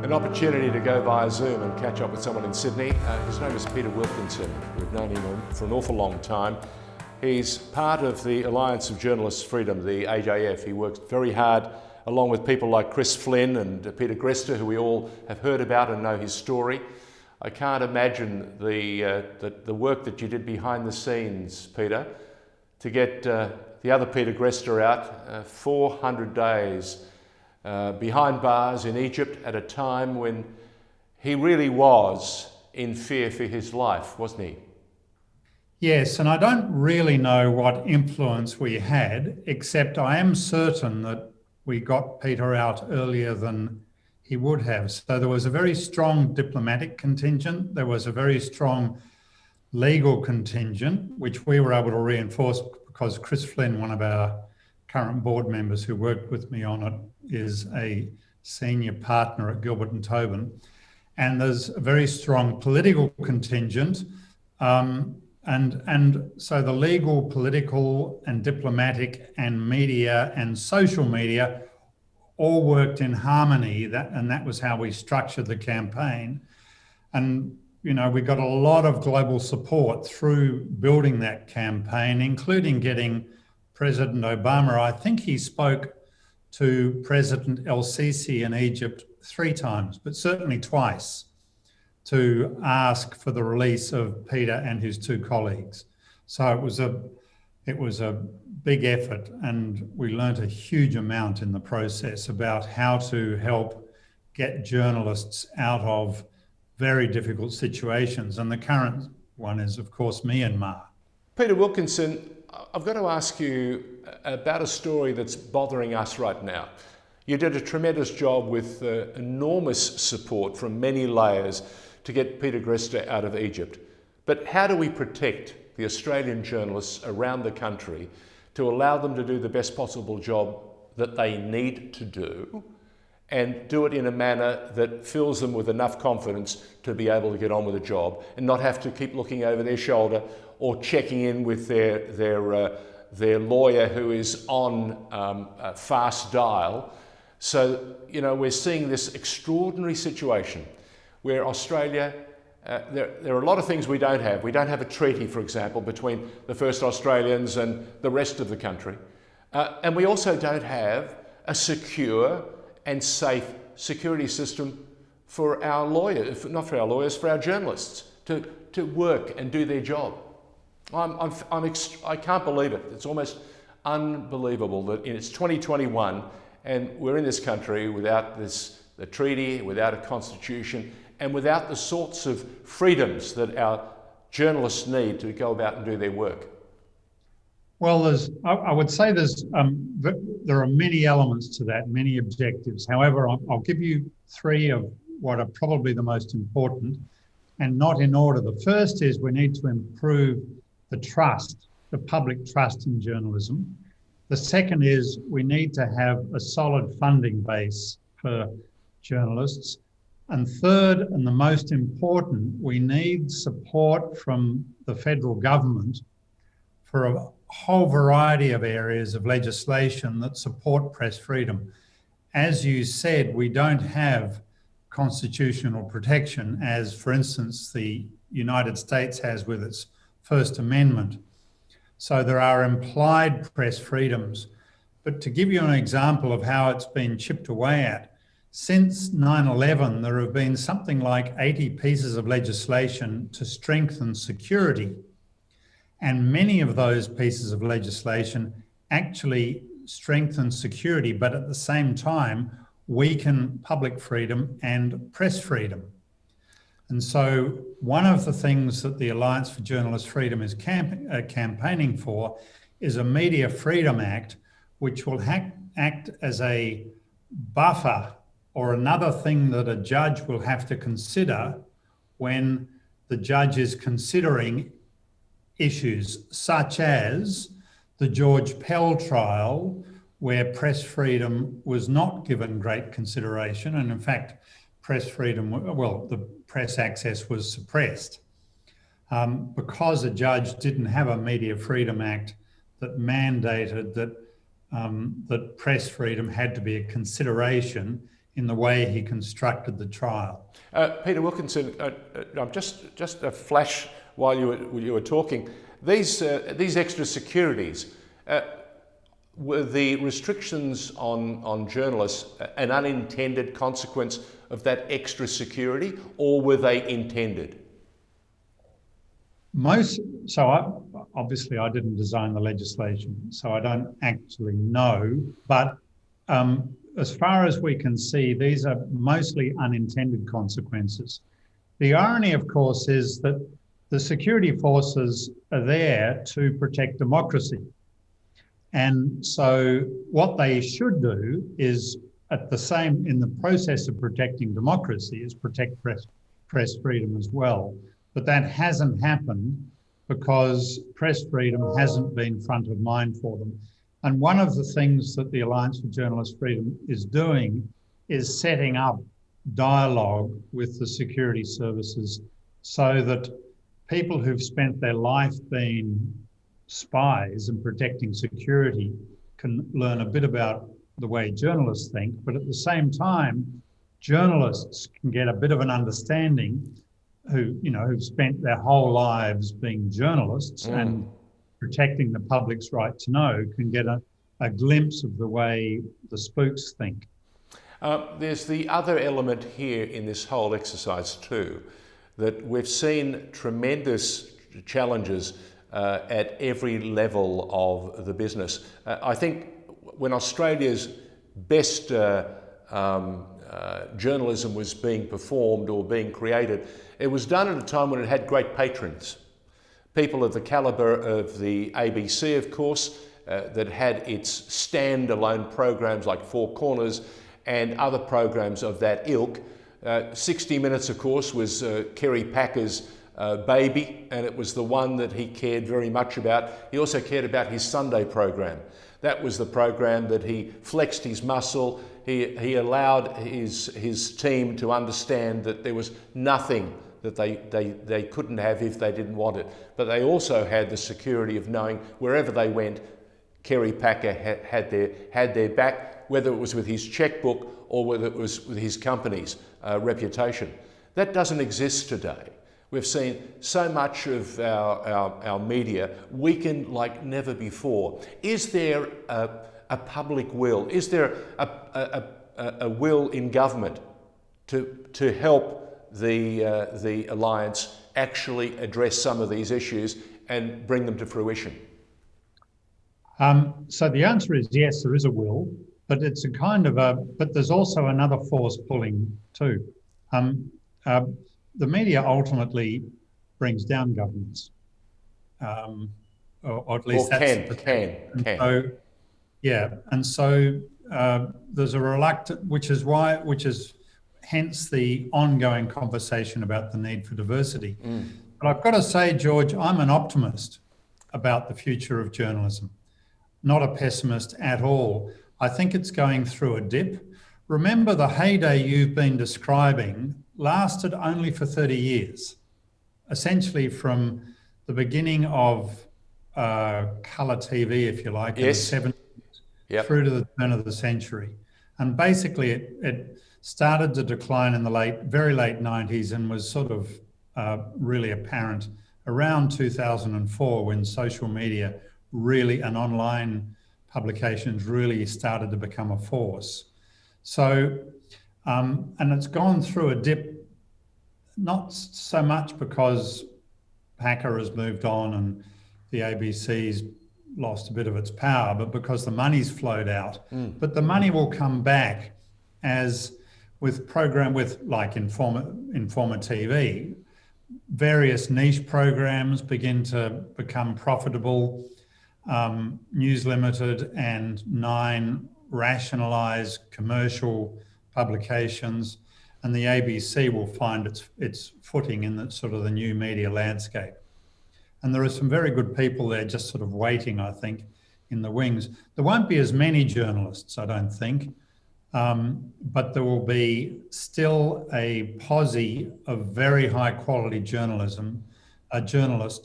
An opportunity to go via Zoom and catch up with someone in Sydney. His name is Peter Wilkinson. We've known him for an awful long time. He's part of the Alliance of Journalists' Freedom, the AJF. He works very hard along with people like Chris Flynn and Peter Grester, who we all have heard about and know his story. I can't imagine the work that you did behind the scenes, Peter, to get the other Peter Grester out, 400 days behind bars in Egypt at a time when he really was in fear for his life, wasn't he? Yes, and I don't really know what influence we had, except I am certain that we got Peter out earlier than he would have. So there was a very strong diplomatic contingent. There was a very strong legal contingent, which we were able to reinforce because Chris Flynn, one of our current board members who worked with me on it, is a senior partner at Gilbert and Tobin. And there's a very strong political contingent. And so the legal, political and diplomatic and media and social media all worked in harmony, and that was how we structured the campaign. And, you know, we got a lot of global support through building that campaign, including getting President Obama. I think he spoke to President El-Sisi in Egypt 3 times, but certainly twice, to ask for the release of Peter and his 2 colleagues. So it was a big effort, and we learnt a huge amount in the process about how to help get journalists out of very difficult situations. And the current one is, of course, Myanmar. Peter Wilkinson, I've got to ask you about a story that's bothering us right now. You did a tremendous job with enormous support from many layers to get Peter Grester out of Egypt. But how do we protect the Australian journalists around the country to allow them to do the best possible job that they need to do, and do it in a manner that fills them with enough confidence to be able to get on with the job and not have to keep looking over their shoulder or checking in with their lawyer who is on fast dial? So, you know, we're seeing this extraordinary situation where Australia, there are a lot of things we don't have. We don't have a treaty, for example, between the first Australians and the rest of the country. And we also don't have a secure and safe security system for our lawyers, not for our lawyers, for our journalists to work and do their job. I can't believe it. It's almost unbelievable that it's 2021 and we're in this country without the treaty, without a constitution, and without the sorts of freedoms that our journalists need to go about and do their work. Well, I would say there are many elements to that, many objectives. However, I'll give you 3 of what are probably the most important, and not in order. The first is we need to improve the trust, the public trust in journalism. The second is we need to have a solid funding base for journalists. And third, and the most important, we need support from the federal government for a whole variety of areas of legislation that support press freedom. As you said, we don't have constitutional protection, as, for instance, the United States has with its First Amendment. So there are implied press freedoms. But to give you an example of how it's been chipped away at, since 9/11, there have been something like 80 pieces of legislation to strengthen security. And many of those pieces of legislation actually strengthen security, but at the same time, weaken public freedom and press freedom. And so one of the things that the Alliance for Journalist Freedom is campaigning for is a Media Freedom Act, which will act as a buffer or another thing that a judge will have to consider when the judge is considering issues such as the George Pell trial, where press freedom was not given great consideration. And in fact, the press access was suppressed because a judge didn't have a Media Freedom Act that mandated that press freedom had to be a consideration in the way he constructed the trial. Peter Wilkinson, just a flash while you were talking. These extra securities, were the restrictions on journalists an unintended consequence of that extra security, or were they intended? Obviously I didn't design the legislation, so I don't actually know, but as far as we can see, these are mostly unintended consequences. The irony, of course, is that the security forces are there to protect democracy. And so what they should do is, in the process of protecting democracy, is protect press freedom as well. But that hasn't happened because press freedom hasn't been front of mind for them. And one of the things that the Alliance for Journalist Freedom is doing is setting up dialogue with the security services so that people who've spent their life being spies and protecting security can learn a bit about the way journalists think, but at the same time, journalists can get a bit of an understanding who've spent their whole lives being journalists and protecting the public's right to know, can get a glimpse of the way the spooks think. There's the other element here in this whole exercise too, that we've seen tremendous challenges at every level of the business. I think when Australia's best journalism was being performed or being created, it was done at a time when it had great patrons. People of the calibre of the ABC, of course, that had its standalone programs like Four Corners and other programs of that ilk. 60 Minutes, of course, was Kerry Packer's baby, and it was the one that he cared very much about. He also cared about his Sunday program. That was the program that he flexed his muscle. He allowed his team to understand that there was nothing that they couldn't have if they didn't want it. But they also had the security of knowing wherever they went, Kerry Packer had their back, whether it was with his checkbook or whether it was with his company's reputation. That doesn't exist today. We've seen so much of our media weakened like never before. Is there a public will? Is there a will in government to help the Alliance actually address some of these issues and bring them to fruition? So the answer is yes, there is a will, but it's but there's also another force pulling too. The media ultimately brings down governments, or at least can. So, yeah, and so there's a reluctance, which is hence the ongoing conversation about the need for diversity. But I've got to say, George, I'm an optimist about the future of journalism, not a pessimist at all. I think it's going through a dip. Remember, the heyday you've been describing lasted only for 30 years, essentially from the beginning of colour TV, if you like, yes, in the 70s through to the turn of the century. And basically it started to decline in the very late 90s and was sort of really apparent around 2004 when social media and online publications really started to become a force. So, and it's gone through a dip, not so much because Packer has moved on and the ABC's lost a bit of its power, but because the money's flowed out. But the money will come back as with like Informer TV, various niche programs begin to become profitable. News Limited and 9 rationalised commercial publications, and the ABC will find its footing in the new media landscape. And there are some very good people there just sort of waiting, I think, in the wings. There won't be as many journalists, I don't think, but there will be still a posse of very high quality journalists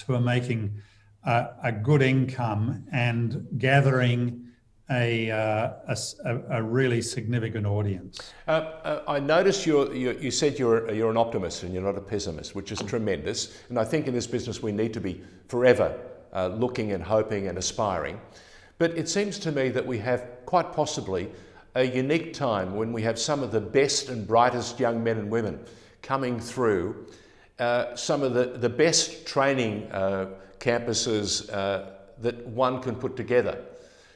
who are making a good income and gathering a really significant audience. I noticed you said you're an optimist and you're not a pessimist, which is tremendous. And I think in this business we need to be forever looking and hoping and aspiring. But it seems to me that we have quite possibly a unique time when we have some of the best and brightest young men and women coming through some of the best training campuses that one can put together.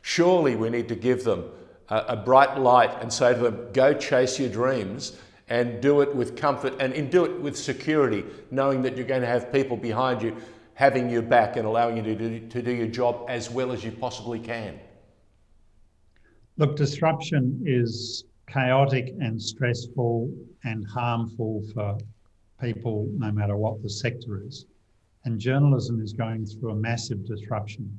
Surely we need to give them a bright light and say to them, go chase your dreams and do it with comfort and do it with security, knowing that you're going to have people behind you having your back and allowing you to do your job as well as you possibly can. Look, disruption is chaotic and stressful and harmful for people, no matter what the sector is. And journalism is going through a massive disruption.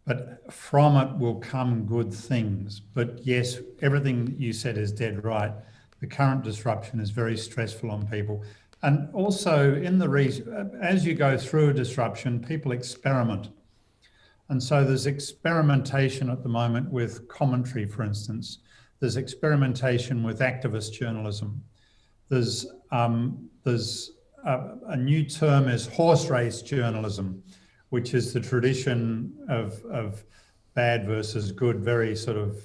But from it will come good things. But yes, everything you said is dead right. The current disruption is very stressful on people. And also, as you go through a disruption, people experiment. And so there's experimentation at the moment with commentary, for instance. There's experimentation with activist journalism. There's a new term is horse race journalism, which is the tradition of bad versus good, very sort of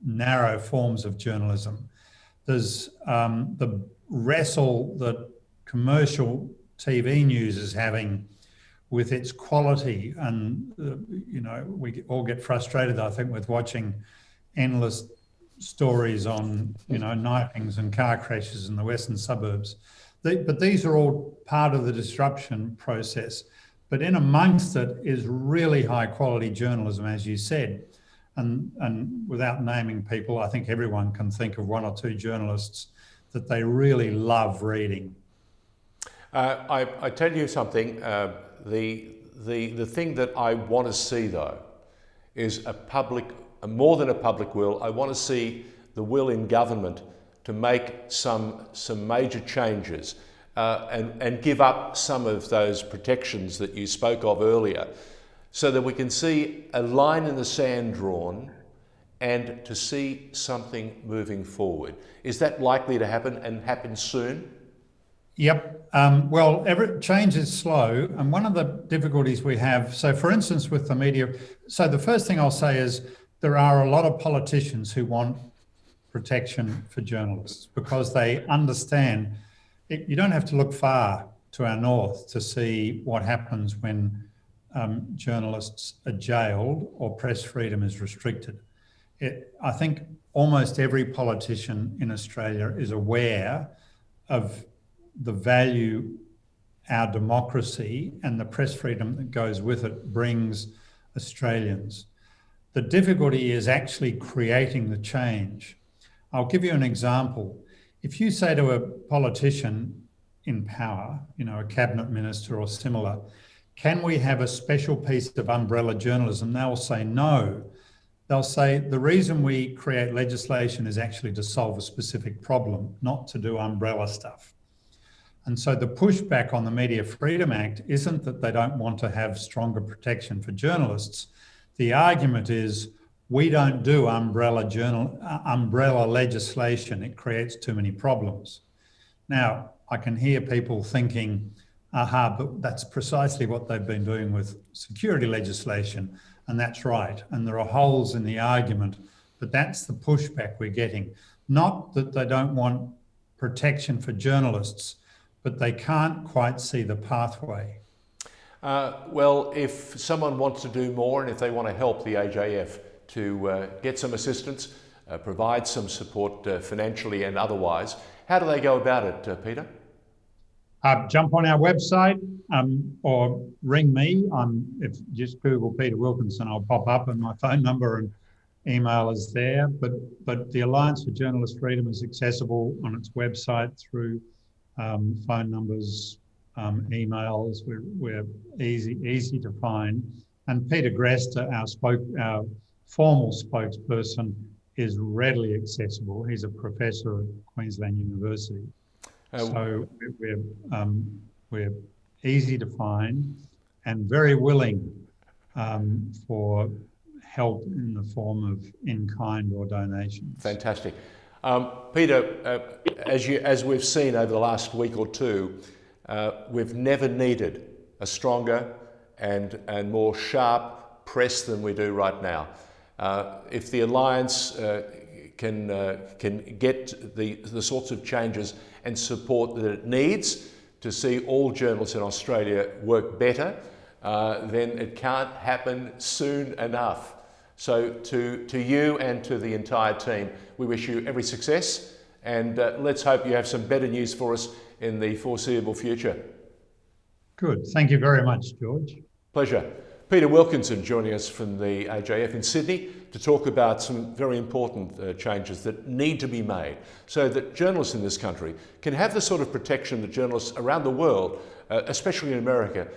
narrow forms of journalism. There's the wrestle that commercial TV news is having with its quality, and we all get frustrated, I think, with watching endless stories on knifings and car crashes in the western suburbs. But these are all part of the disruption process. But in amongst it is really high quality journalism, as you said. And without naming people, I think everyone can think of one or two journalists that they really love reading. I tell you something, the thing that I want to see though is more than a public will. I want to see the will in government to make some major changes and give up some of those protections that you spoke of earlier, so that we can see a line in the sand drawn and to see something moving forward. Is that likely to happen and happen soon? Yep. Well, change is slow. And one of the difficulties we have, so for instance, with the media, so the first thing I'll say is there are a lot of politicians who want protection for journalists because they understand you don't have to look far to our north to see what happens when journalists are jailed or press freedom is restricted. I think almost every politician in Australia is aware of the value our democracy and the press freedom that goes with it brings Australians. The difficulty is actually creating the change. I'll give you an example. If you say to a politician in power, a cabinet minister or similar, can we have a special piece of umbrella journalism? They'll say no. They'll say the reason we create legislation is actually to solve a specific problem, not to do umbrella stuff. And so the pushback on the Media Freedom Act isn't that they don't want to have stronger protection for journalists. The argument is we don't do umbrella legislation. It creates too many problems. Now, I can hear people thinking, but that's precisely what they've been doing with security legislation. And that's right. And there are holes in the argument, but that's the pushback we're getting. Not that they don't want protection for journalists, but they can't quite see the pathway. Well, if someone wants to do more and if they want to help the AJF to get some assistance, provide some support financially and otherwise, how do they go about it, Peter? Jump on our website or ring me. If you just Google Peter Wilkinson, I'll pop up, and my phone number and email is there. But the Alliance for Journalist Freedom is accessible on its website through phone numbers, emails. We're easy to find. And Peter Grester, our formal spokesperson, is readily accessible. He's a professor at Queensland University. So we're easy to find. and very willing for help in the form of in-kind or donations. Fantastic. Peter, as we've seen over the last week or two, we've never needed a stronger and more sharp press than we do right now. If the Alliance can get the sorts of changes and support that it needs to see all journalists in Australia work better, then it can't happen soon enough. So to you and to the entire team, we wish you every success, and let's hope you have some better news for us in the foreseeable future. Good. Thank you very much, George. Pleasure. Peter Wilkinson joining us from the AJF in Sydney to talk about some very important changes that need to be made so that journalists in this country can have the sort of protection that journalists around the world, especially in America,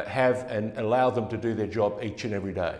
have, and allow them to do their job each and every day.